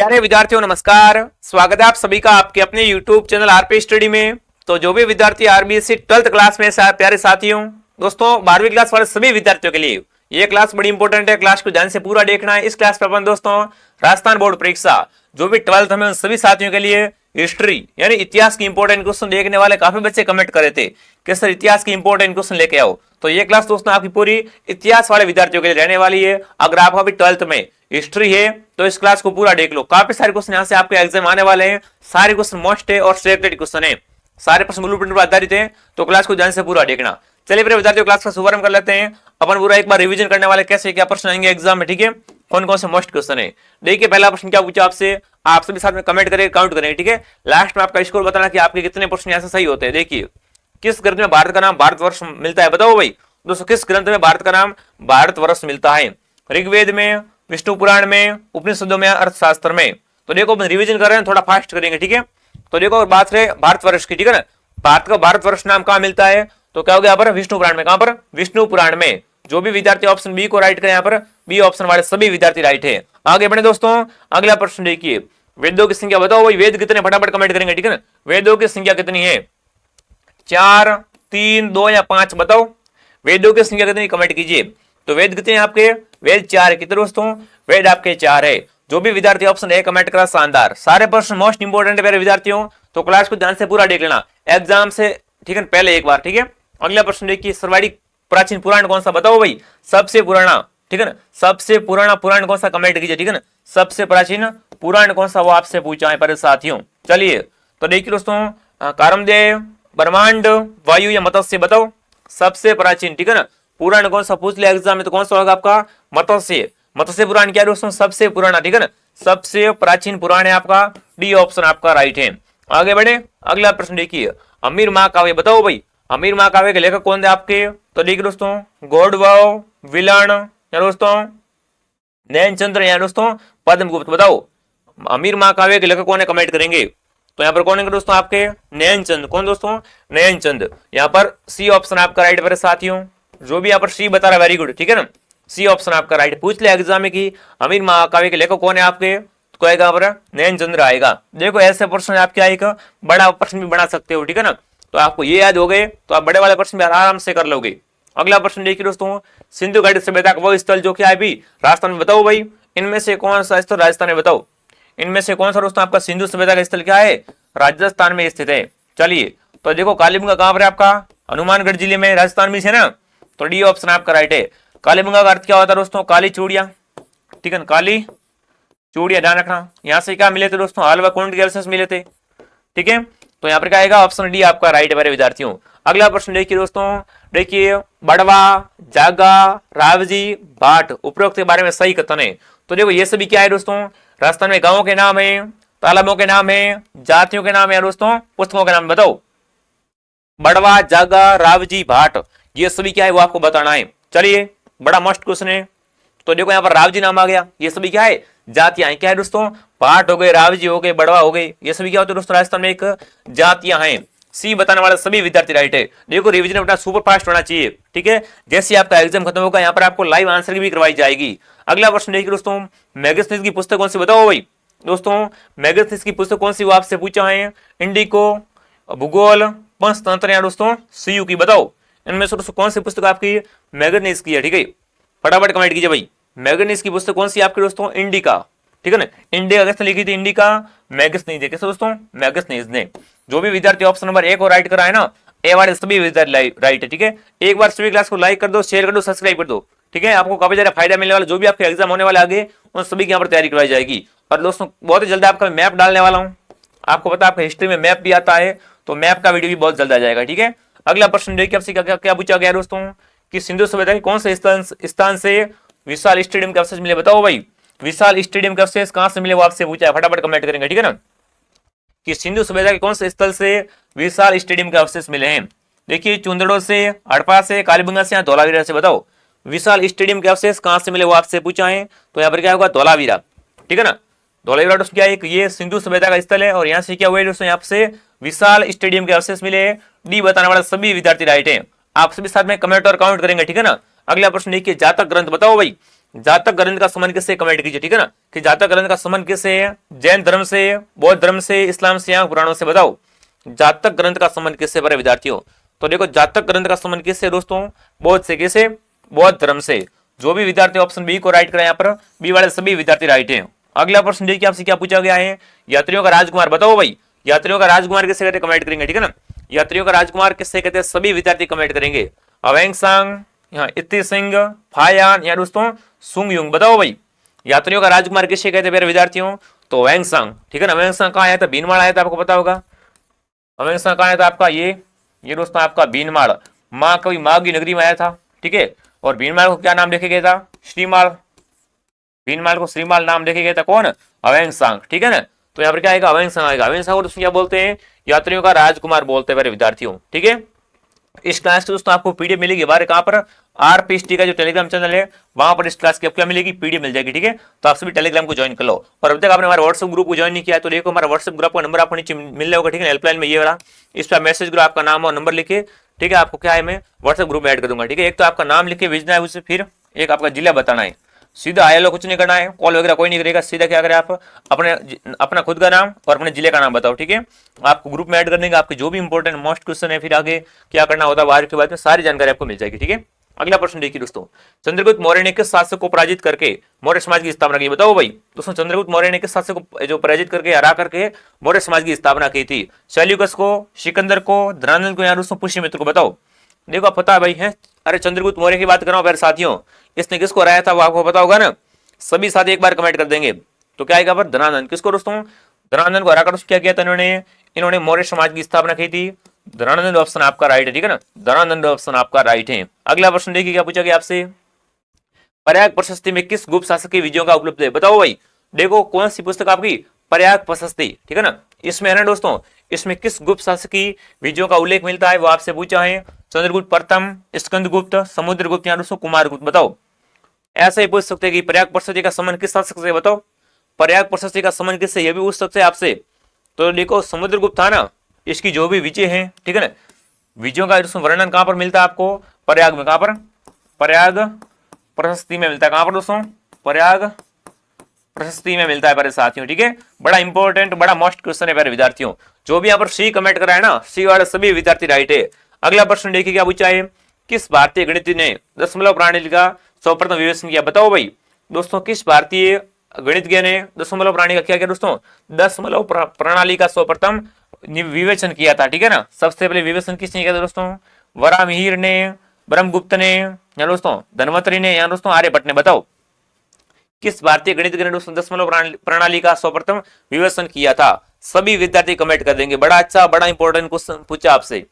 प्यारे विद्यार्थियों नमस्कार। स्वागत है आप सभी का आपके अपने YouTube चैनल आरपी स्टडी में। तो जो भी विद्यार्थी आरबीएससी 12th क्लास में प्यारे साथियों दोस्तों 12वीं क्लास वाले सभी विद्यार्थियों के लिए ये क्लास बड़ी इंपॉर्टेंट है। क्लास को ध्यान से पूरा देखना है। इस क्लास पर अपन दोस्तों राजस्थान बोर्ड परीक्षा जो भी 12th में उन सभी साथियों के लिए हिस्ट्री यानी इतिहास की इंपॉर्टेंट क्वेश्चन देखने वाले काफी बच्चे कमेंट करे थे कि सर इतिहास की इंपॉर्टेंट क्वेश्चन लेके आओ। तो ये क्लास दोस्तों आपकी पूरी इतिहास वाले विद्यार्थियों के लिए रहने वाली है। अगर आपका भी 12th में हिस्ट्री है तो इस क्लास को पूरा देख लो। काफी सारे क्वेश्चन यहाँ से आपके एग्जाम आने वाले हैं। सारे क्वेश्चन मोस्ट है और सिलेक्टेड क्वेश्चन है। सारे प्रश्न ब्लूप्रिंट पर आधारित है। तो क्लास को ध्यान से पूरा देखना। चलिए फिर विद्यार्थियों क्लास का शुभारंभ कर लेते हैं। अपन पूरा एक बार रिवीजन करने वाले कैसे क्या प्रश्न आएंगे एग्जाम में, ठीक है, कौन कौन से मोस्ट क्वेश्चन है। देखिए पहला प्रश्न क्या पूछा आपसे, आप सभी साथ में कमेंट करें, काउंट करें, ठीक है। लास्ट में आपका स्कोर बताना कि आपके कितने प्रश्न यहाँ से सही होते हैं। देखिए किस ग्रंथ में भारत का नाम भारतवर्ष मिलता है, बताओ भाई दोस्तों। किस ग्रंथ में भारत का नाम भारतवर्ष मिलता है? ऋग्वेद में, विष्णु पुराण में, उपनिषदों में, अर्थशास्त्र में। तो देखो रिवीजन कर रहे हैं, थोड़ा फास्ट करेंगे, ठीक है। तो देखो बात रहे भारतवर्ष की, ठीक है ना। भारत का भारतवर्ष नाम कहाँ मिलता है? तो क्या हो गया यहाँ पर विष्णु पुराण में। कहां पर? विष्णु पुराण में। जो भी विद्यार्थी ऑप्शन बी को राइट करें, यहाँ पर बी ऑप्शन वाले सभी विद्यार्थी राइट है। आगे बढ़े दोस्तों, अगला प्रश्न देखिए, वेदों की संख्या बताओ भाई। वेद कितने, फटाफट कमेंट करेंगे, ठीक है ना। वेदों की संख्या कितनी है? 4, 3, 2 या 5 बताओ। वेदों की संख्या कितनी, कमेंट कीजिए। तो वेद कितने आपके? वेद 4 है। कितने दोस्तों? वेद आपके 4 है। जो भी विद्यार्थी ऑप्शन ए कमेंट करा शानदार। सारे प्रश्न मोस्ट इंपोर्टेंट है मेरे विद्यार्थियों। तो क्लास को ध्यान से पूरा देख लेना एग्जाम से, ठीक है, पहले एक बार, ठीक है। अगला प्रश्न देखिए, सर्वाधिक प्राचीन पुराण कौन सा बताओ भाई। सबसे पुराना, ठीक है ना। सबसे पुराना पुराण कौन सा, कमेंट कीजिए, ठीक है ना। सबसे प्राचीन पुराण कौन सा, वो आपसे पूछा है पर साथियों। चलिए तो देखिए दोस्तों, कामदेव, ब्रह्मांड, वायु या मत्स्य बताओ। सबसे प्राचीन, ठीक है ना, पुराण कौन सा पूछ लिया एग्जाम में तो कौन सा होगा आपका? मत्स्य। मत्स्य पुराण क्या है दोस्तों? सबसे पुराना, ठीक है ना। सबसे प्राचीन पुराण है आपका, डी ऑप्शन आपका राइट है। आगे बढ़े, अगला प्रश्न देखिए, अमीर महाकाव्य बताओ भाई। अमीर महाकाव्य के लेखक कौन थे आपके? तो देखिए दोस्तों, गौड़वाव, विलान या दोस्तों नैनचंद्र या दोस्तों पद्मगुप्त बताओ। अमीर महाकाव्य के लेखक कौन है, कमेंट करेंगे। तो यहाँ पर कौन है दोस्तों आपके? नैनचंद। कौन दोस्तों? नैनचंद। यहाँ पर सी ऑप्शन आपका राइट मेरे साथियों। जो भी यहाँ पर सी बता रहा है वेरी गुड, ठीक है ना। सी ऑप्शन आपका राइट। पूछ लिया एग्जाम में कि अमीर महाकाव्य के लेखक कौन है आपके, तो कहेगा पर नैनचंद्र आएगा। देखो ऐसे प्रश्न आप क्या एक बड़ा प्रश्न भी बना सकते हो, ठीक है ना। तो आपको ये याद हो गए तो आप बड़े वाले प्रश्न भी आराम से कर लोगे। अगला प्रश्न देखिए दोस्तों, सिंधु घाटी सभ्यता का वो स्थल जो क्या है भी राजस्थान में बताओ भाई। इनमें से कौन सा स्थल राजस्थान में बताओ। इनमें से कौन सा दोस्तों आपका सिंधु सभ्यता का स्थल क्या है? राजस्थान में स्थित है। चलिए तो देखो कालीबंगा कहां पर है आपका? हनुमानगढ़ जिले में, राजस्थान में है ना। तो डी ऑप्शन आपका राइट है। कालीबंगा का अर्थ क्या होता है दोस्तों? काली चूड़िया, ठीक है ना, काली चूड़िया, ध्यान रखना। यहाँ से क्या मिले थे दोस्तों? हलवा कुंड के अवशेष मिले थे, ठीक है। तो यहाँ पर क्या आएगा? ऑप्शन डी आपका राइट है मेरे विद्यार्थियों। अगला प्रश्न देखिए दोस्तों, देखिए बड़वा, जागा, रावजी, भाट उपरोक्त के बारे में सही कथन है। तो देखो ये सभी क्या है दोस्तों? राजस्थान में गांवों के नाम है, तालाबों के नाम है, जातियों के नाम है दोस्तों, पुस्तकों के नाम बताओ। बड़वा, जागा, रावजी, भाट, ये सभी क्या है वो आपको बताना है। चलिए बड़ा मस्ट क्वेश्चन है। तो देखो यहाँ पर रावजी नाम आ गया। ये सभी क्या है? जातियां हैं। क्या है दोस्तों? भाट हो गए, रावजी हो गए, बड़वा हो गए, ये सभी क्या होते हैं दोस्तों? राजस्थान में एक जातियां हैं। सी बताने वाले सभी विद्यार्थी राइट है। देखो रिवीजन अपना सुपर फास्ट होना चाहिए, ठीक है। जैसे आपका एग्जाम खत्म होगा यहाँ पर आपको लाइव आंसर भी करवाई जाएगी। अगला प्रश्न देखिए दोस्तों, मैगस्थनीज की पुस्तक कौन सी बताओ भाई। दोस्तों मैगस्थनीज की पुस्तक कौन सी वो आपसे पूछा है। इंडिको, भूगोल, पंचतंत्र या दोस्तों सीयू की बताओ। इनमें से दोस्तों कौन सी पुस्तक आपकी मैगस्थनीज की है, ठीक है। फटाफट कमेंट कीजिए भाई। मैगनीज की पुस्तक कौन सी आपके दोस्तों? इंडिका, ठीक है ना। इंडिका किसने लिखी थी? Indica manganese. कैसे दोस्तों? मैगनीज ने। जो भी विद्यार्थी ऑप्शन नंबर ए को राइट करा है ना, ए वाले सभी विद्यार्थी राइट है, ठीक है। एक बार सभी क्लास को लाइक कर दो, शेयर कर दो, सब्सक्राइब कर दो, ठीक है। आपको काफी ज्यादा फायदा मिलने वाला। जो भी आपके एग्जाम होने वाले आगे उन सभी की यहाँ पर तैयारी करवाई जाएगी। और दोस्तों बहुत ही जल्द आपका मैप डालने वाला हूँ। आपको पता है आपका हिस्ट्री में मैप भी आता है, तो मैप का वीडियो भी बहुत जल्द आ जाएगा, ठीक है। अगला प्रश्न देखिए आपसे क्या पूछा गया दोस्तों, कि सिंधु सभ्यता के कौन से स्थान से विशाल स्टेडियम के अवशेष मिले बताओ भाई। विशाल स्टेडियम के अवशेष कहां से मिले वो आपसे पूछा है। फटाफट कमेंट करेंगे, ठीक है ना, कि सिंधु सभ्यता के कौन से स्थल से विशाल स्टेडियम के अवशेष मिले हैं। देखिए चुंदड़ो से, हड़प्पा से, कालीबंगा से या धौलावीरा से बताओ। विशाल स्टेडियम के अवशेष कहां से मिले वो आपसे पूछा है। तो यहाँ पर क्या होगा? धौलावीरा, ठीक है ना। धौलावीरा दोस्तों क्या है? ये सिंधु सभ्यता का स्थल है। और यहाँ से क्या हुआ दोस्तों? यहाँ से विशाल स्टेडियम के अवशेष मिले। डी बताने वाला सभी विद्यार्थी राइट है। आप सभी साथ में कमेंट और काउंट करेंगे, ठीक है ना। अगला प्रश्न देखिए, जातक ग्रंथ बताओ भाई। जातक ग्रंथ का संबंध किससे, कमेंट कीजिए, ठीक है ना, कि जातक ग्रंथ का संबंध किससे है, जैन धर्म से, बौद्ध धर्म से, इस्लाम से या पुराणों से, बताओ जातक ग्रंथ का संबंध किससे बड़े विद्यार्थियों। तो देखो जातक ग्रंथ का संबंध किससे दोस्तों, बौद्ध से, किसे, बौद्ध धर्म से। जो भी विद्यार्थी ऑप्शन बी को राइट करें, यहाँ पर बी वाले सभी विद्यार्थी राइट हैं। अगला प्रश्न देखिए आपसे क्या पूछा गया है, यात्रियों का राजकुमार, बताओ भाई यात्रियों का राजकुमार किससे कहते हैं, कमेंट करेंगे, ठीक है ना, यात्रियों का राजकुमार किससे कहते हैं, सभी विद्यार्थी कमेंट करेंगे। अवेंगसांग, यहाँ इत्ती सिंह, फायान या दोस्तों सुंगयुंग, बताओ भाई यात्रियों का राजकुमार किससे कहते हैं मेरे विद्यार्थियों, तो अवेंगसांग, ठीक है ना। अवेंगसांग कहाँ आया था, भीनमाल आया था, आपको पता होगा। अवेंगसांग कहाँ आया था आपका, ये दोस्तों आपका भीनमाल, माँ कभी माँ की नगरी में आया था, ठीक है। और भीनमाल को क्या नाम देखे गया था, श्रीमाल, भीनमाल को श्रीमाल नाम देखे गया था, कौन, अवेंगसांग, ठीक है ना। तो यहाँ पर क्या आएगा, अवेंगसांग आएगा। अवेंगसांग को दोस्तों क्या बोलते हैं, यात्रियों का राजकुमार बोलते हैं मेरे विद्यार्थियों, ठीक है। इस क्लास की दोस्तों आपको पीडीएफ मिलेगी हमारे कहाँ पर, आरपीएसटी का जो टेलीग्राम चैनल है वहां पर इस क्लास की आपको क्या मिलेगी, पीडीएफ मिल जाएगी, ठीक है। तो आप सभी टेलीग्राम को ज्वाइन कर लो। और अब तक आपने हमारे व्हाट्सएप ग्रुप को ज्वाइन नहीं किया तो देखो हमारा व्हाट्सएप ग्रुप का नंबर आपको नीचे मिल जाएगा, ठीक है, हेल्पलाइन में ये वाला, इस पर मैसेज करो, आपका नाम और नंबर लिखे, ठीक है। आपको क्या है मैं व्हाट्सएप ग्रुप में ऐड कर दूंगा, ठीक है। एक तो आपका नाम लिख के भेजना है उसे, फिर एक आपका जिला बताना है, सीधा आया लो, कुछ नहीं करना है, कॉल वगैरह कोई नहीं करेगा, सीधा क्या करें आप अपना खुद का नाम और अपने जिले का नाम बताओ, ठीक है। आपको ग्रुप में ऐड कर देंगे, आपके जो भी इंपॉर्टेंट मोस्ट क्वेश्चन है फिर आगे क्या करना होता है बाहर के बाद में सारी जानकारी आपको मिल जाएगी, ठीक है। अगला प्रश्न देखिए दोस्तों, चंद्रगुप्त मौर्य ने किस शासक को पराजित करके मौर्य समाज की स्थापना की, बताओ भाई दोस्तों चंद्रगुप्त मौर्य ने किस शासक को जो पराजित करके हरा करके मौर्य समाज की स्थापना की थी, शैल्यूकस को, सिकंदर को, धनानंद को या दोस्तों पुष्यमित्र को, बताओ। देखो आप पता है भाई है, अरे चंद्रगुप्त मौर्य की बात कर रहा हूं साथियों, इसने किसको हराया था वो आपको पता होगा ना, सभी साथी एक बार कमेंट कर देंगे। तो क्या आएगा पर धनानंद, किसको दोस्तों, धनानंद को हराकर क्या किया था इन्होंने मौर्य समाज की स्थापना की थी। धनानंद ऑप्शन आपका राइट है, ठीक है ना, धनानंद ऑप्शन आपका राइट है। अगला प्रश्न देखिए क्या पूछा गया आपसे, प्रयाग प्रशस्ति में किस गुप्त शासक की विजयों का उपलब्ध है, बताओ भाई। देखो कौन सी पुस्तक आपकी, प्रयाग प्रशस्ति, ठीक है ना, इसमें है ना दोस्तों, इसमें किस गुप्त शासक की विजयों का उल्लेख मिलता है वो आपसे पूछा है, चंद्रगुप्त प्रथम, स्कंदगुप्त, समुद्रगुप्त या दोस्तों कुमारगुप्त, बताओ। ऐसे ही पूछ सकते हैं कि प्रयाग प्रशस्ति का संबंध किस शासक से, बताओ प्रयाग प्रशस्ति का संबंध किससे, यह भी पूछ सकते हैं आपसे। तो देखो समुद्रगुप्त था ना, इसकी जो भी विजय है, ठीक है ना, विजयों का वर्णन कहां पर मिलता है आपको, प्रयाग में, कहां पर, प्रयाग प्रशस्ति में मिलता है, कहां पर दोस्तों, प्रयाग प्रशस्ति में मिलता है मेरे साथियों, ठीक है। बड़ा इंपॉर्टेंट बड़ा मोस्ट क्वेश्चन है मेरे विद्यार्थियों, जो भी यहाँ पर सी कमेंट करा है ना, सी वाले सभी विद्यार्थी राइट है। अगला प्रश्न देखिए क्या पूछा है, किस भारतीय गणितज्ञ ने दशमलव प्रणाली का सर्वप्रथम विवेचन किया, बताओ भाई दोस्तों, किस भारतीय गणितज्ञ ने दशमलव प्रणाली का क्या किया दोस्तों, दशमलव प्रणाली का सर्वप्रथम विवेचन किया था, ठीक है ना। सबसे पहले विवेचन किसने किया था दोस्तों, वरामिहिर ने, ब्रह्मगुप्त ने या दोस्तों धनवंतरि ने या दोस्तों आर्यभट्ट ने, बताओ किस भारतीय गणितज्ञ ने दोस्तों दशमलव प्रणाली का सर्वप्रथम विवेचन किया था। सभी विद्यार्थी कमेंट कर देंगे, बड़ा अच्छा बड़ा इंपॉर्टेंट क्वेश्चन पूछा आपसे,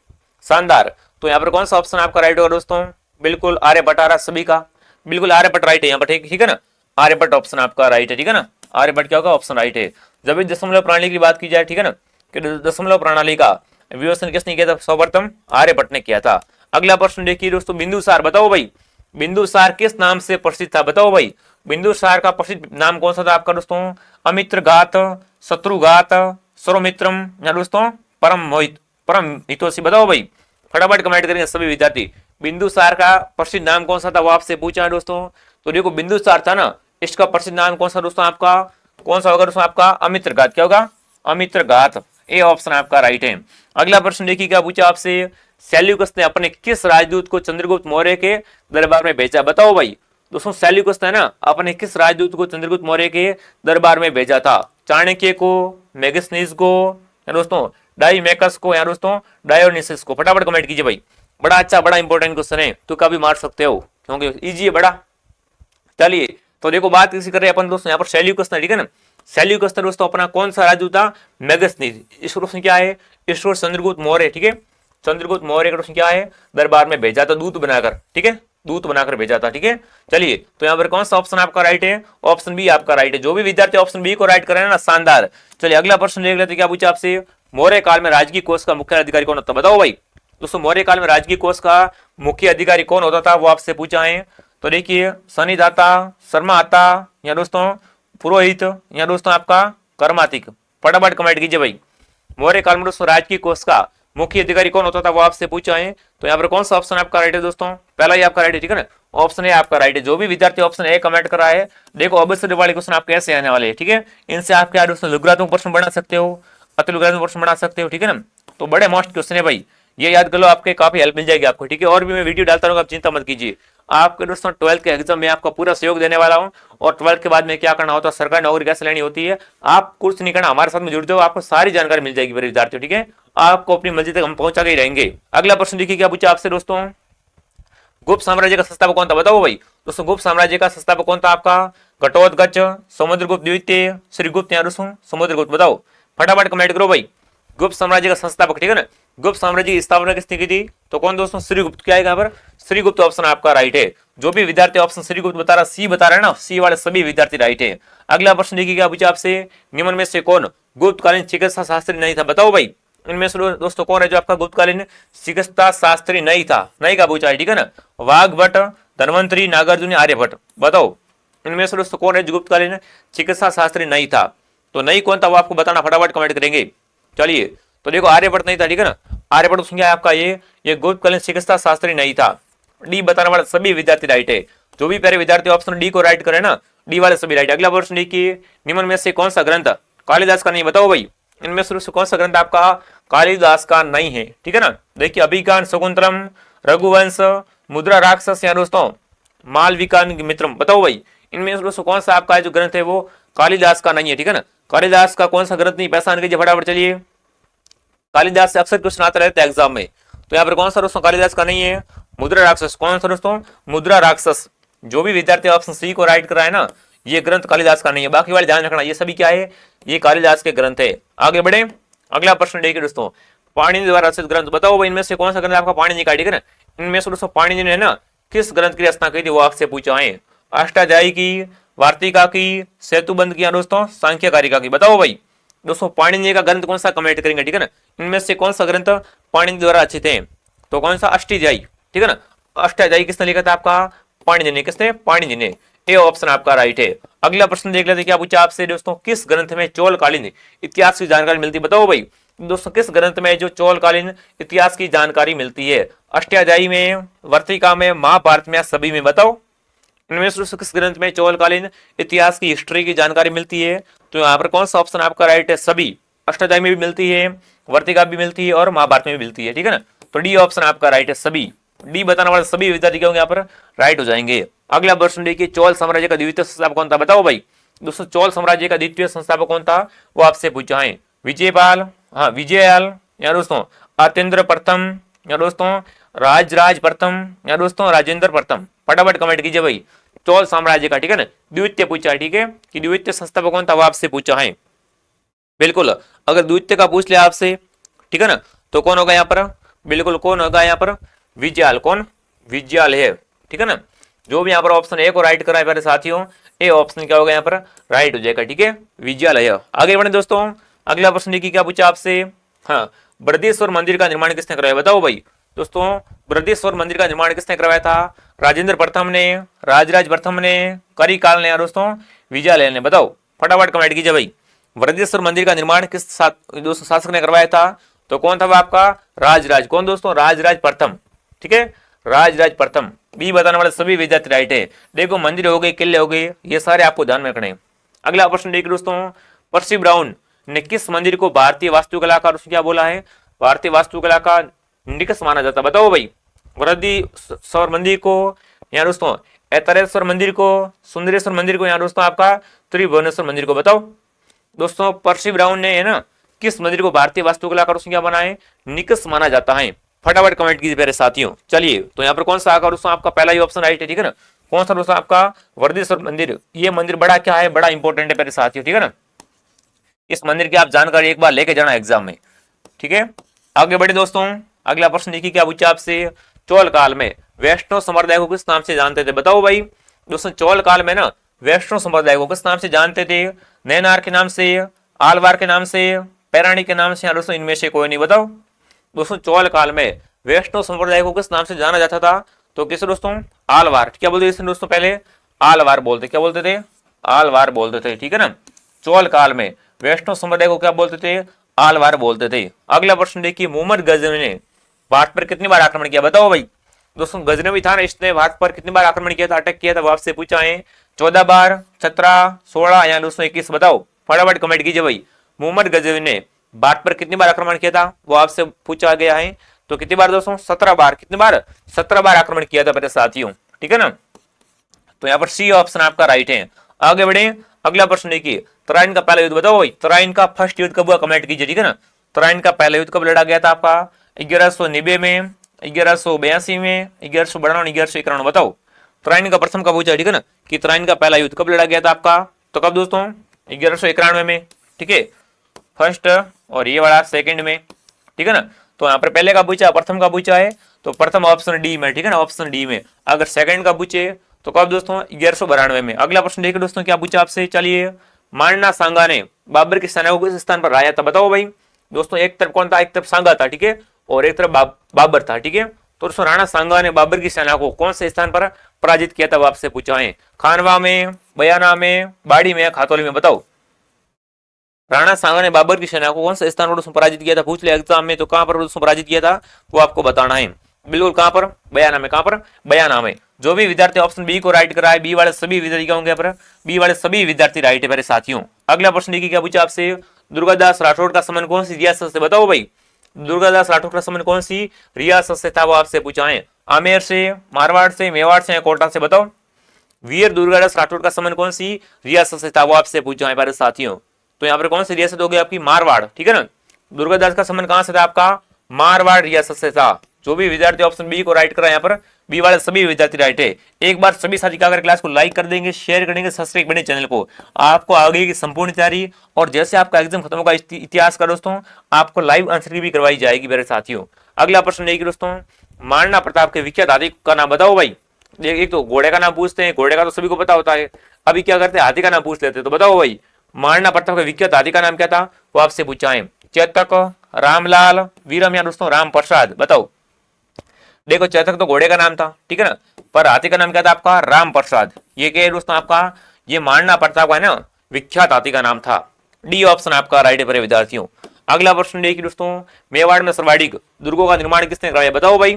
शानदार। तो यहाँ पर कौन सा ऑप्शन आपका राइट होगा दोस्तों, बिल्कुल आर्यभट्ट आ रहा सभी का, बिल्कुल आर्यभट्ट राइट है यहाँ पर, ठीक है ना, आर्यभट्ट ऑप्शन आपका राइट है, ठीक है ना, आर्यभट्ट क्या होगा, ऑप्शन राइट है। जब भी दशमलव प्रणाली की बात की जाए, ठीक है ना, कि दशमलव प्रणाली का विवेचन किसने किया था, सर्वप्रथम आर्यभट्ट ने किया था। अगला प्रश्न देखिए दोस्तों, बिंदुसार, बताओ भाई बिंदुसार किस नाम से प्रसिद्ध था, बताओ भाई बिंदुसार का प्रसिद्ध नाम कौन सा था आपका दोस्तों, अमित्रघात, शत्रुघात, सर्वमित्रम या दोस्तों परम हितोषी, बताओ भाई फटाफट कमेंट करेंगे सभी विद्यार्थी। बिंदुसार का प्रसिद्ध नाम कौन सा था वो आपसे पूछा है दोस्तों। तो देखो बिंदुसार था ना, इसका प्रसिद्ध नाम कौन सा दोस्तों आपका, कौन सा होगा दोस्तों आपका, अमित्रघात, क्या होगा, अमित्रघात, ए ऑप्शन आपका राइट है। अगला प्रश्न देखिए क्या पूछा आपसे, सेल्यूकस ने अपने किस राजदूत को चंद्रगुप्त मौर्य के दरबार में भेजा, बताओ भाई दोस्तों। सेल्यूकस ने ना अपने किस राजदूत को चंद्रगुप्त मौर्य के दरबार में भेजा था, चाणक्य को, मेगस्थनीज को या दोस्तों डाइमेकस को या दोस्तों डायोनिसस को, फटाफट कमेंट कीजिए भाई, बड़ा अच्छा बड़ा इंपॉर्टेंट क्वेश्चन है, तो कभी मार सकते हो क्योंकि इजी है बड़ा। चलिए तो देखो बात किसी कर रहे हैं अपन दोस्तों, यहाँ पर सेल्यूकस ने, ठीक है ना, सेल्यूकस ने दोस्तों अपना कौन सा राजदूत था, मेगस्थनीज, इस क्वेश्चन क्या है, इस चंद्रगुप्त मौर्य, ठीक है, चंद्रगुप्त मौर्य का क्या है, दरबार में भेजा था दूत बनाकर, ठीक है, दूत बनाकर भेजा था, ठीक है। चलिए तो यहाँ पर कौन सा ऑप्शन आपका राइट है, ऑप्शन बी आपका राइट है। जो भी विद्यार्थी ऑप्शन बी को राइट कर रहे हैं ना, शानदार। चलिए अगला प्रश्न देख लेते, क्या पूछा आपसे, मौर्य काल में राजकीय कोष का मुख्य अधिकारी कौन होता, बताओ भाई दोस्तों। मौर्य काल में राजकीय कोष का मुख्य अधिकारी कौन होता था वो आपसे पूछा है। तो देखिए सनिदाता, शर्माता या दोस्तों पुरोहित या दोस्तों आपका कर्मातिक, फटाफट कमेंट कीजिए भाई। मौर्य काल में दोस्तों राजकीय कोष का मुख्य अधिकारी कौन होता था वो आपसे पूछा है। तो यहाँ पर कौन सा ऑप्शन आपका राइट है दोस्तों, पहला ही आपका राइट है, ठीक है ना, ऑप्शन ए आपका राइट है। जो भी विद्यार्थी ऑप्शन ए कमेंट कर रहा है, देखो अवसर वाले क्वेश्चन आप कैसे आने वाले हैं, ठीक है। इनसे आप क्या लघुगणात्मक प्रश्न बना सकते हो, अति लघुगणात्मक प्रश्न बना सकते हो, ठीक है ना। तो बड़े मस्त क्वेश्चन है भाई, ये याद कर लो, आपके काफी हेल्प मिल जाएगी आपको, ठीक है। और भी मैं वीडियो डालता रहूंगा, आप चिंता मत कीजिए। आपके दोस्तों 12th के एग्जाम में आपका पूरा सहयोग देने वाला हूं। और 12th के बाद में क्या करना होता है, सरकारी नौकरी कैसे लेनी होती है, आप कुछ नहीं करना, हमारे साथ में जुड़ जाओ, आपको सारी जानकारी मिल जाएगी मेरे विद्यार्थियों, ठीक है। आपको अपनी मंजिल तक हम पहुंचा के ही रहेंगे। अगला प्रश्न देखिए क्या पूछा आपसे दोस्तों, गुप्त साम्राज्य का संस्थापक कौन था, बताओ भाई। दोस्तों गुप्त साम्राज्य का संस्थापक कौन था आपका, घटोत्कच, समुद्रगुप्त द्वितीय, श्रीगुप्त या दोस्तों समुद्रगुप्त, बताओ फटाफट कमेंट करो भाई। गुप्त साम्राज्य का संस्थापक, ठीक है ना। गुप्त साम्राज्य की स्थापना किसने की थी, तो कौन दोस्तों, श्रीगुप्त। क्या आएगा यहाँ पर, श्रीगुप्त ऑप्शन आपका राइट है। जो भी विद्यार्थी ऑप्शन श्रीगुप्त बता रहा, सी बता रहा है ना, सी वाले सभी विद्यार्थी राइट है। अगला प्रश्न देखिए क्या पूछा आपसे, निम्न में से कौन गुप्तकालीन चिकित्सा शास्त्री नहीं था, बताओ भाई। इनमें से दोस्तों कौन है जो आपका गुप्तकालीन चिकित्सा शास्त्री नहीं था, नहीं का पूछा है, ठीक है ना। वाघभट्ट, धन्वंतरी, नागार्जुन, आर्यभट्ट, बताओ इनमें से दोस्तों कौन है जो गुप्तकालीन चिकित्सा शास्त्री नहीं था। तो नहीं कौन था वो आपको बताना, फटाफट कमेंट करेंगे। चलिए तो देखो आर्यभट्ट नहीं था, ठीक है ना। आर्यभट्ट संख्या है आपका ये गुप्तकालीन चिकित्सा शास्त्री नहीं था। डी बताने वाले सभी विद्यार्थी राइट है। जो भी पहले विद्यार्थी ऑप्शन डी को राइट करे ना, डी वाले सभी राइट। अगला प्रश्न देखिए, निम्न में से कौन सा ग्रंथ कालिदास का नहीं, बताओ भाई। इनमें से कौन सा ग्रंथ आपका कालिदास का नहीं है, ठीक है ना। देखिए अभिज्ञान शकुंतलम, रघुवंश, मुद्रा राक्षस या दोस्तों मालविकान मित्रम, बताओ भाई। इनमें से दोस्तों कौन सा आपका जो ग्रंथ है वो कालिदास का नहीं है, ठीक है ना। कालिदास का कौन सा ग्रंथ नहीं, पहचान कीजिए फटाफट। चलिए कालिदास से अक्सर क्वेश्चन आता रहता है एग्जाम में, तो यहाँ पर कौन सा दोस्तों कालिदास का नहीं है, मुद्रा राक्षस। कौन सा दोस्तों, मुद्रा राक्षस। जो भी विद्यार्थी ऑप्शन सी को राइट कर रहा है ना, ये ग्रंथ कालिदास का नहीं है। बाकी वाले ध्यान रखना, ये सभी क्या है, ये कालिदास के ग्रंथ है। आगे बढ़े, अगला प्रश्न देखिए दोस्तों, पाणिनि द्वारा रचित ग्रंथ, बताओ भाई इनमें से कौन सा ग्रंथ आपका पाणिनि का, ठीक है ना। इनमें से दोस्तों पाणिनि ने ना किस ग्रंथ की रचना की थी वो आपसे पूछा है। अष्टाध्यायी की, वार्तिका की, सेतुबंध की या दोस्तों सांख्यकारिका की, बताओ भाई। दोस्तों पाणिनि का ग्रंथ कौन सा, कमेंट करेंगे, ठीक है ना। इनमें से कौन सा ग्रंथ पाणिनि द्वारा रचित है, तो कौन सा, अष्टाध्यायी, ठीक है ना। अष्टाध्यायी किसने लिखा था आपका, पाणिनि ने। किसने, पाणिनि ने। ए ऑप्शन आपका राइट है। अगला प्रश्न देख लेते क्या पूछा आपसे दोस्तों, किस ग्रंथ में चोलकालीन इतिहास की जानकारी मिलती है, बताओ भाई। दोस्तों किस ग्रंथ में जो चोलकालीन इतिहास की जानकारी मिलती है, अष्टाध्यायी में, वर्तिका में, महाभारत में, सभी में, बताओ। इनमें से किस ग्रंथ में चोलकालीन इतिहास की हिस्ट्री की जानकारी मिलती है, तो यहाँ पर कौन सा ऑप्शन आपका राइट है, सभी। अष्टाध्यायी में भी मिलती है, वर्तिका भी मिलती है और महाभारत में भी मिलती है, ठीक है ना। तो डी ऑप्शन आपका राइट है, सभी। डी बताने वाले सभी विद्यार्थी क्या होंगे यहाँ पर राइट हो जाएंगे। अगला प्रश्न देखिए, चोल साम्राज्य का द्वितीय संस्थापक कौन था, बताओ भाई। दोस्तों चोल साम्राज्य का द्वितीय संस्थापक कौन था वो आपसे पूछा है। विजयपाल, हाँ विजयपाल या दोस्तों अतेंद्र प्रथम या दोस्तों राजराज प्रथम या दोस्तों राजेंद्र प्रथम, फटाफट कमेंट कीजिए भाई। चोल साम्राज्य का, ठीक है ना, द्वितीय पूछा है, ठीक है, कि द्वितीय संस्थापक कौन था वो आपसे पूछा है। बिल्कुल, अगर द्वितीय का पूछ लिया आपसे, ठीक है ना, तो कौन होगा यहाँ पर, बिल्कुल कौन होगा यहाँ पर, विजयाल। कौन, विजयाल है, ठीक है ना। जो भी यहाँ पर ऑप्शन ए को राइट करा है मेरे साथियों, ए ऑप्शन क्या होगा यहाँ पर राइट हो जाएगा, ठीक है, विजयालय। आगे बढ़े दोस्तों, अगला प्रश्न देखिए क्या पूछा आपसे, हाँ बृहदीश्वर मंदिर का निर्माण किसने करवाया, बताओ भाई। दोस्तों बृहदीश्वर मंदिर का निर्माण किसने करवाया था, राजेंद्र प्रथम ने, राजराज प्रथम ने, करिकाल ने या दोस्तों विजयालय ने, बताओ फटाफट कमेंट कीजिए भाई। बृहदीश्वर मंदिर का निर्माण किस दोस्तों शासक ने करवाया था, तो कौन था वो आपका, राजराज। कौन दोस्तों, राजराज प्रथम, ठीक है, राजराज प्रथम। बी बताने वाले सभी विद्यार्थी राइट है। देखो मंदिर हो गए, किले हो गए, ये सारे आपको ध्यान में रखने। अगला प्रश्न देखिए दोस्तों, पर्सी ब्राउन ने किस मंदिर को भारतीय वास्तुकला का क्या बोला है, भारतीय वास्तुकला का निकष माना जाता, बताओ भाई। बृहदीश्वर मंदिर को या दोस्तों ऐतरेश्वर मंदिर को, सुंदरेश्वर मंदिर को या दोस्तों आपका त्रिभुवनेश्वर मंदिर को, बताओ। दोस्तों पर्सी ब्राउन ने है ना किस मंदिर को भारतीय वास्तुकला का क्या बना है, निकष माना जाता है, फटाफट कमेंट कीजिए मेरे साथियों। चलिए तो यहाँ पर कौन सा आकर दोस्तों आपका पहला ही ऑप्शन राइट है, ठीक है ना। कौन सा दोस्तों आपका बृहदीश्वर मंदिर। ये मंदिर बड़ा क्या है, बड़ा इंपॉर्टेंट है मेरे साथियों, ठीक है ना। इस मंदिर की आप जानकारी एक बार लेके जाना एग्जाम में, ठीक है। आगे बढ़े दोस्तों, अगला प्रश्न देखिए क्या पूछा आपसे, चोल काल में वैष्णव संप्रदाय को किस नाम से जानते थे, बताओ भाई। दोस्तों चोल काल में ना वैष्णव संप्रदाय को किस नाम से जानते थे, नैनार के नाम से, आलवार के नाम से, पैराणी के नाम से या दोस्तों इनमें से कोई नहीं, बताओ। दोस्तों चौल काल में वैष्णव संप्रदाय को किस नाम से जाना जाता था, तो किसे दोस्तों, आलवार। क्या बोलते थे दोस्तों, पहले आलवार बोलते, क्या बोलते थे, आलवार बोलते थे, ठीक है ना। चौल काल में वैष्णव संप्रदाय को क्या बोलते थे, आलवार बोलते थे। अगला प्रश्न देखिए, मोहम्मद गजनी ने भारत पर कितनी बार आक्रमण किया, बताओ भाई। दोस्तों गजनवी था ना, इसने भारत पर कितनी बार आक्रमण किया था, अटैक किया था, वो आपसे पूछा है 14 बार, 17, 16 या दोस्तों 21 बताओ, फटाफट कमेंट कीजिए भाई। मोहम्मद गजनवी ने भारत पर कितनी बार आक्रमण किया था, वो आपसे पूछा गया है। तो कितनी बार दोस्तों, 17 बार। कितनी बार, 17 बार आक्रमण किया था मेरे साथियों, ठीक है ना। तो यहाँ पर सी ऑप्शन आपका राइट है। आगे बढ़े, अगला प्रश्न देखिए, तराइन का पहला युद्ध बताओ भाई, तराइन का फर्स्ट युद्ध कब हुआ, कमेंट कीजिए, ठीक है ना। तराइन का पहला युद्ध कब लड़ा गया था आपका, 1190 में, 1182 में, 1192, 1191 बताओ। तराइन का प्रथम कब पूछा, ठीक है ना, कि तराइन का पहला युद्ध कब लड़ा गया था आपका, तो कब दोस्तों, 1191 में, ठीक है, फर्स्ट, और ये वाला सेकंड में, ठीक है ना। तो यहाँ पर पहले का पूछा, प्रथम का पूछा है, तो प्रथम ऑप्शन डी में, ठीक है ना, ऑप्शन डी में। अगर सेकंड का पूछे तो कब दोस्तों, 1192 में। अगला प्रश्न देखिए दोस्तों, क्या पूछा आपसे, चलिए, मानना सांगा ने बाबर की सेना को किस स्थान पर हराया था, बताओ भाई। दोस्तों एक तरफ कौन था, एक तरफ सांगा था, ठीक है, और एक तरफ बाबर था, ठीक है। तो दोस्तों राणा सांगा ने बाबर की सेना को कौन से स्थान पर पराजित किया था, वो आपसे पूछा है। खानवा में, बयाना में, बाड़ी में, खातौली में बताओ। राणा सांगा ने बाबर की सेना को कौन से स्थान पर दोस्तों पराजित किया था, पूछ लिया एग्जाम में, तो कहां पर दोस्तों पराजित किया था, वो आपको बताना है। बिल्कुल कहां पर, बयाना में। कहां पर, बयाना में। जो भी विद्यार्थी ऑप्शन बी को राइट करा है, बी वाले सभी विद्यार्थी होंगे पर, बी वाले सभी विद्यार्थी राइट है मेरे साथियों। अगला प्रश्न देखिए, क्या पूछा आपसे, दुर्गादास राठौड़ का संबंध कौन सी रियासत से, बताओ भाई। दुर्गादास राठौड़ का संबंध कौन सी रियासत से था, वो आपसे पूछा है। आमेर से, मारवाड़ से, मेवाड़ से या कोटा से बताओ। वीर दुर्गादास राठौड़ का संबंध कौन सी रियासत से था, वो आपसे पूछा है मेरे साथियों। तो यहाँ पर कौन सी रियासत होगी आपकी, मारवाड़, ठीक है ना। दुर्गादास का संबंध कहां से था आपका, मारवाड़ रियासत से था। जो भी विद्यार्थी ऑप्शन बी को राइट करा, यहाँ पर बी वाले सभी विद्यार्थी राइट है। एक बार सभी साथी क्या करें, क्लास को लाइक कर देंगे, शेयर करेंगे, सब्सक्राइब करेंगे चैनल को। आपको आगे की संपूर्ण तैयारी और जैसे आपका एग्जाम खत्म होगा इतिहास का दोस्तों, आपको लाइव आंसर की भी करवाई जाएगी मेरे साथियों। अगला प्रश्न देखिए दोस्तों, महाराणा प्रताप के विख्यात हाथी का नाम बताओ भाई। एक तो घोड़े का नाम पूछते हैं, घोड़े का तो सभी को पता होता है, अभी क्या करते हैं, हाथी का नाम पूछ लेते हैं। तो बताओ भाई, महाराणा प्रताप के विख्यात हाथी का नाम क्या था, वो आपसे पूछा है। चेतक, रामलाल, वीरम या दोस्तों राम प्रसाद बताओ। देखो चेतक तो घोड़े का नाम था, ठीक है ना, पर हाथी का नाम क्या था आपका, राम प्रसाद। ये क्या है दोस्तों आपका, ये महाराणा प्रताप का है ना विख्यात हाथी का नाम था। डी ऑप्शन आपका राइट है विद्यार्थियों। अगला प्रश्न देखिए दोस्तों, मेवाड़ में सर्वाधिक दुर्गों का निर्माण किसने कराया, बताओ भाई।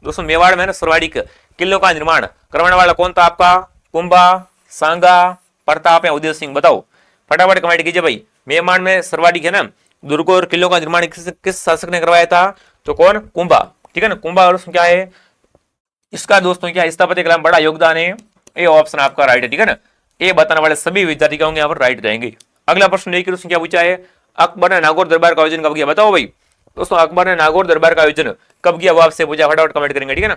दोस्तों मेवाड़ में ना सर्वाधिक किलों का निर्माण करवाने वाला कौन था आपका, कुंभा, सांगा, प्रताप या उदय सिंह बताओ। फटाफट कमेंट कीजिए भाई। मेवाड़ में सर्वाधिक है ना दुर्गों और किलों का निर्माण किस शासक ने करवाया था, तो कौन, कुंभा, ठीक है ना। कुंभा दोस्तों क्या है इसका दोस्तों, क्या स्थापत्य कला में बड़ा योगदान है। ए ऑप्शन आपका राइट है, ठीक है ना। ए बताने वाले सभी विद्यार्थी होंगे यहाँ पर राइट रहेंगे। अगला प्रश्न देखिए दोस्तों, क्या पूछा है, अकबर ने नागौर दरबार का आयोजन कब किया, बताओ भाई। दोस्तों अकबर ने नागौर दरबार का आयोजन कब किया, वो आपसे पूछा, फटाफट कमेंट करेंगे, ठीक है ना।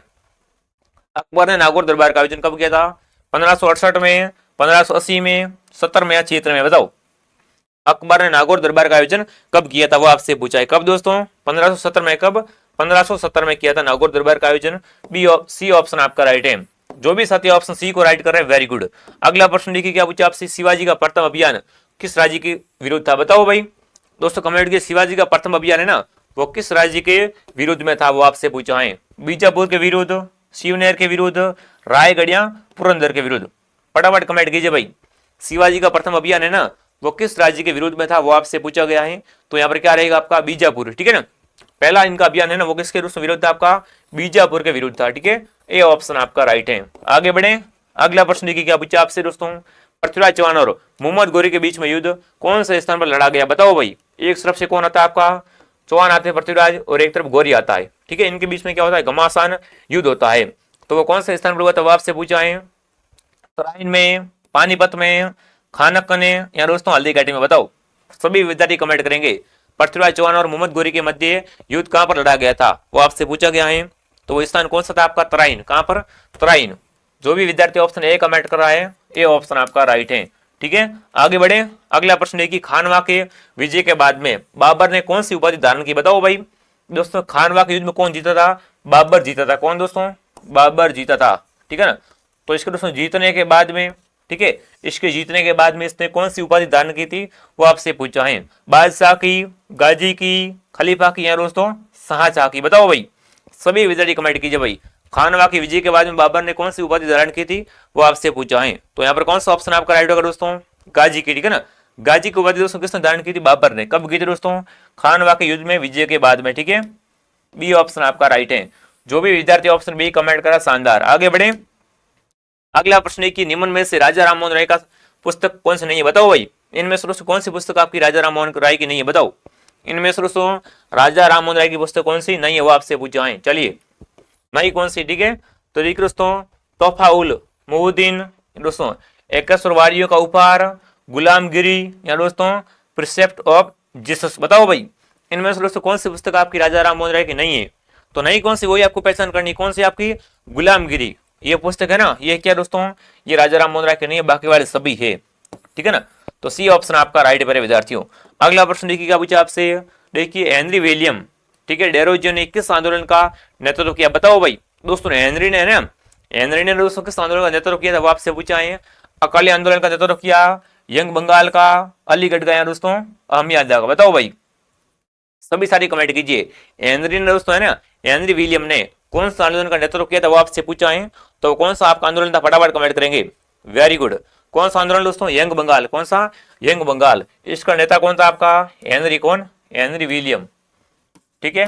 अकबर ने नागौर दरबार का आयोजन कब किया था, 1568 में, 1580 में, 70 में या 76 में बताओ। अकबर ने नागौर दरबार का आयोजन कब किया था, वो आपसे पूछा है। कब दोस्तों, 1570 में। कब, 1570 में किया था नागौर दरबार का आयोजन। बी सी ऑप्शन आपका राइट है। जो भी साथी ऑप्शन सी को राइट कर रहे हैं वेरी गुड। अगला प्रश्न देखिए, क्या पूछा आपसे, शिवाजी का प्रथम अभियान किस राज्य के विरुद्ध था, बताओ भाई। दोस्तों कमेंट किए, शिवाजी का प्रथम अभियान है ना वो किस राज्य के विरुद्ध में था, वो आपसे पूछा है। बीजापुर के विरुद्ध, शिवनेर के विरुद्ध, रायगढ़ या पुरंदर के विरुद्ध। फटाफट कमेंट कीजिए भाई। शिवाजी का प्रथम अभियान है ना वो किस राज्य के विरुद्ध में था, वो आपसे पूछा गया है। तो यहाँ पर क्या रहेगा आपका, बीजापुर, ठीक है ना। पहला इनका अभियान है ना वो किसके विरुद्ध था आपका, बीजापुर के विरुद्ध था, ठीक है। ए ऑप्शन आपका राइट है। आगे बढ़े, अगला प्रश्न देखिए, क्या पूछा आपसे दोस्तों, पृथ्वीराज चौहान और मोहम्मद गोरी के बीच में युद्ध कौन से स्थान पर लड़ा गया, बताओ भाई। एक तरफ से कौन आता है आपका, चौहान आते हैं पृथ्वीराज, और एक तरफ गोरी आता है, ठीक है। इनके बीच में क्या होता है, घमासान युद्ध होता है। तो वो कौन से स्थान पर हुआ था, वो आपसे पूछा है। तराइन में, पानीपत में, खानकने या दोस्तों हल्दी घाटी में बताओ। सभी विद्यार्थी कमेंट करेंगे। पृथ्वीराज चौहान और मोहम्मद गोरी के मध्य युद्ध कहां पर लड़ा गया था, वो आपसे पूछा गया है। तो वो स्थान कौन सा था आपका, तराइन। कहां पर, तराइन। जो भी विद्यार्थी ऑप्शन ए कमेंट कर रहा है, ए ऑप्शन आपका राइट है, ठीक है। आगे बढ़े, अगला प्रश्न देखिए, खानवा के विजय के बाद में बाबर ने कौन सी उपाधि धारण की, बताओ भाई। दोस्तों खानवा के युद्ध में कौन जीता था, बाबर जीता था। कौन दोस्तों, बाबर जीता था, ठीक है ना। तो इसके दोस्तों जीतने के बाद में, ठीक है, इसके जीतने के बाद में इसने कौन सी उपाधि धारण की थी, वो आपसे पूछा है। बादशाह की, गाजी की, खलीफा की या दोस्तों शाहजहां की, बताओ भाई। सभी विद्यार्थी कमेंट कीजिए भाई। खानवा की विजय के बाद में बाबर ने कौन सी उपाधि धारण की थी, वो आपसे पूछा है। तो यहाँ पर कौन सा ऑप्शन आपका राइट होगा दोस्तों, गाजी की, ठीक है ना। गाजी की उपाधि दोस्तों किसने धारण की थी, बाबर ने। कब की थी दोस्तों, खानवा के युद्ध में विजय के बाद में, ठीक है। बी ऑप्शन आपका राइट है। जो भी विद्यार्थी ऑप्शन बी कमेंट करा शानदार। आगे बढ़े, अगला प्रश्न है कि निम्न में से राजा राममोहन राय का पुस्तक कौन सी नहीं है, बताओ भाई। इनमें से दोस्तों कौन सी पुस्तक आपकी राजा राममोहन राय की नहीं है, बताओ। इनमें से दोस्तों राजा राममोहन राय की पुस्तक कौन सी नहीं है, वो आपसे पूछा है। चलिए नहीं कौन सी, ठीक है। तो देखिए दोस्तों, तोहफा उल मुहिउद्दीन दोस्तों, 21 वारियों का उपहार, गुलामगिरी, या दोस्तों प्रिसेप्ट ऑफ जीसस, बताओ भाई। इनमें से दोस्तों कौन सी पुस्तक आपकी राजा राममोहन राय की नहीं है, तो नहीं कौन सी वही आपको पहचान करनी, कौन सी आपकी गुलामगिरी ये पुस्तक है ना, ये क्या दोस्तों, ये राजा राममोहन राय की नहीं है, बाकी वाले सभी है, ठीक है ना। तो सी ऑप्शन आपका राइट है विद्यार्थियों। अगला प्रश्न देखिए क्या पूछा आपसे, देखिए हेनरी विलियम, ठीक है, डेरोजियो ने किस आंदोलन का नेतृत्व किया, बताओ भाई। दोस्तों हेनरी ने ना, हेनरी ने दोस्तों किस आंदोलन का नेतृत्व किया था, वो आपसे पूछा है। अकाली आंदोलन का नेतृत्व किया, यंग बंगाल का, अलीगढ़ का, या दोस्तों अहमदाबाद का, बताओ भाई। सभी सारी कमेंट कीजिए। हेनरी ने दोस्तों है ना, हेनरी विलियम ने कौन सा आंदोलन का नेतृत्व किया था, वो आपसे पूछा है। तो कौन सा आपका आंदोलन था, फटाफट कमेंट करेंगे। Very good. कौन सा आंदोलन दोस्तों, यंग बंगाल, कौन सा, यंग बंगाल। इसका नेता कौन था आपका, हेनरी कौन, हेनरी विलियम, ठीक है,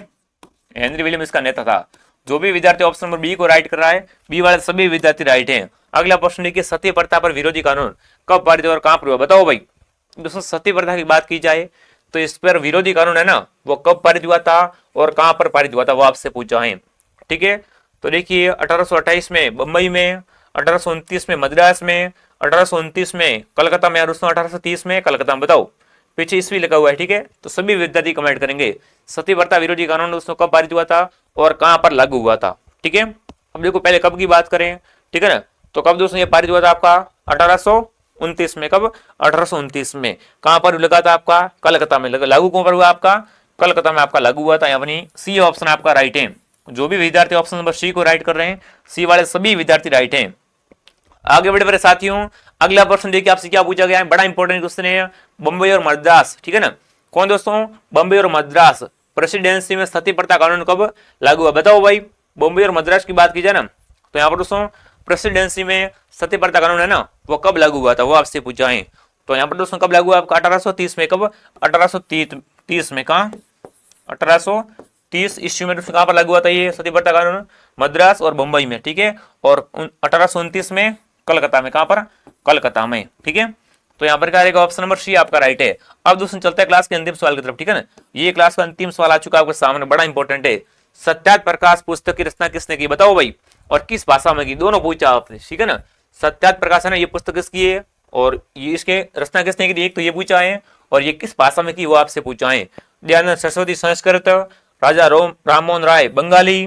हेनरी विलियम इसका नेता था। जो भी विद्यार्थी ऑप्शन नंबर बी को राइट कर रहा है, बी वाले सभी विद्यार्थी राइट हैं। अगला प्रश्न देखिए, सती प्रथा पर विरोधी कानून कब पारित और कहां पर हुआ, बताओ भाई। दोस्तों सती प्रथा की बात की जाए तो इस पर विरोधी कानून है ना, वो कब पारित हुआ था और कहां पर पारित हुआ था, वो आपसे पूछा है, ठीक है। तो देखिए 1828 में बंबई में, 1829 में मद्रास में, 1829 में कलकत्ता में, और दोस्तों 1830 में कलकत्ता में, बताओ। पीछे ईस्वी लगा हुआ है, ठीक है। तो सभी विद्यार्थी कमेंट करेंगे सती प्रथा विरोधी कानून दोस्तों कब पारित हुआ था और कहां पर लागू हुआ था, ठीक है। अब देखो पहले कब की बात करें, ठीक है ना। तो कब दोस्तों ये पारित हुआ था आपका 1829 में, कब 1829 में। कहां पर लगा था आपका, कलकत्ता में लगा। लागू कहां पर हुआ आपका, कलकत्ता में आपका लागू हुआ था। यानी सी ऑप्शन आपका राइट है। जो भी विद्यार्थी ऑप्शन नंबर सी को राइट कर रहे हैं, सी वाले सभी विद्यार्थी राइट हैं। आगे बढ़े मेरे साथियों, अगला प्रश्न देखिए आपसे क्या पूछा गया है, बड़ा इंपॉर्टेंट क्वेश्चन है। बंबई और मद्रास, ठीक है ना। कौन दोस्तों, बंबई और मद्रास प्रेसिडेंसी में सती प्रथा कानून कब लागू हुआ, बताओ भाई। बंबई और मद्रास की बात की जाए ना, तो यहाँ पर दोस्तों प्रेसिडेंसी में सती प्रथा कानून है ना, वो कब लागू हुआ था, वो आपसे पूछा है। तो यहाँ पर दोस्तों कब लागू हुआ आपका, 1830 में, कब 1830 में, कहा 1830 ईस्वी में दोस्तों कहां पर लागू हुआ था ये सती प्रथा कानून, मद्रास और बंबई में, ठीक है। और 1829 में कलकत्ता में, कहां पर, कलकत्ता में, ठीक है। तो यहाँ पर क्या रहेगा, ऑप्शन नंबर सी आपका राइट है। अब दोस्तों चलते हैं क्लास के अंतिम सवाल की तरफ, ठीक है ना। ये क्लास का अंतिम सवाल आ चुका है आपके सामने, बड़ा इंपॉर्टेंट है। सत्याग्रह प्रकाश पुस्तक की रचना किसने की, बताओ भाई, और किस भाषा में की, दोनों पूछा आपने, ठीक है ना। सत्याग्रह प्रकाश है ना, ये पुस्तक किसकी है और ये इसके रचना किसने की, एक तो ये पूछा है, और ये किस भाषा में की वो आपसे पूछा है। दयानंद सरस्वती संस्कृत, राजा राममोहन राय बंगाली,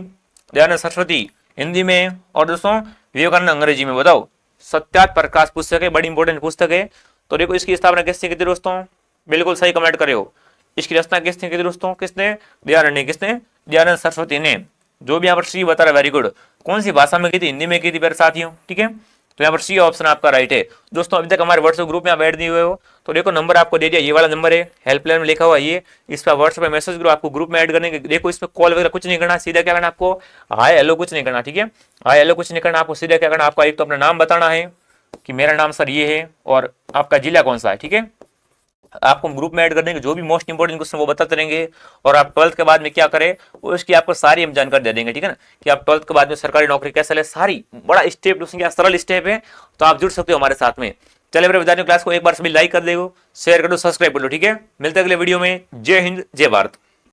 दयानंद सरस्वती हिंदी में, और दोस्तों विवेकानंद अंग्रेजी में, बताओ। सत्याग्रह प्रकाश पुस्तक है, बड़ी इंपॉर्टेंट पुस्तक है। तो देखो इसकी स्थापना किसने की थी दोस्तों, बिल्कुल सही कमेंट करे हो। इसकी रचना किसने की थी दोस्तों, किसने, दयानंद ने, किसने, दयानंद सरस्वती ने। जो भी यहाँ पर सी बता रहा है वेरी गुड। कौन सी भाषा में की थी, हिंदी में की थी मेरे साथियों, ठीक है। तो यहाँ पर सी ऑप्शन आपका राइट है। दोस्तों अभी तक हमारे व्हाट्सएप ग्रुप में आप ऐड दिए हुए हो, तो देखो नंबर आपको दे दिया, ये वाला नंबर है, हेल्पलाइन में लिखा हुआ ये, इस पर व्हाट्सएप पे मैसेज करो, आपको ग्रुप में ऐड करने के। देखो इसमें कॉल वगैरह कुछ नहीं करना, सीधा क्या करना आपको, हाय हेलो कुछ नहीं करना, ठीक है। हाय हेलो कुछ नहीं करना आपको, सीधा क्या करना, आपका एक तो अपना नाम बताना है कि मेरा नाम सर ये है, और आपका जिला कौन सा है, ठीक है। आपको ग्रुप में ऐड कर देंगे, जो भी मोस्ट इंपोर्टेंट क्वेश्चन वो बताते रहेंगे। और आप 12th के बाद में क्या करें, वो इसकी आपको सारी हम जानकारी दे देंगे, ठीक है ना, कि आप 12th के बाद में सरकारी नौकरी कैसे ले, सारी बड़ा स्टेप उसमें सरल स्टेप है। तो आप जुड़ सकते हो हमारे साथ में। चले मेरे विद्यार्थियों, क्लास को एक बार सभी लाइक कर दो, शेयर कर दो, सब्सक्राइब कर लो, ठीक है। मिलते हैं अगले वीडियो में। जय हिंद, जय भारत।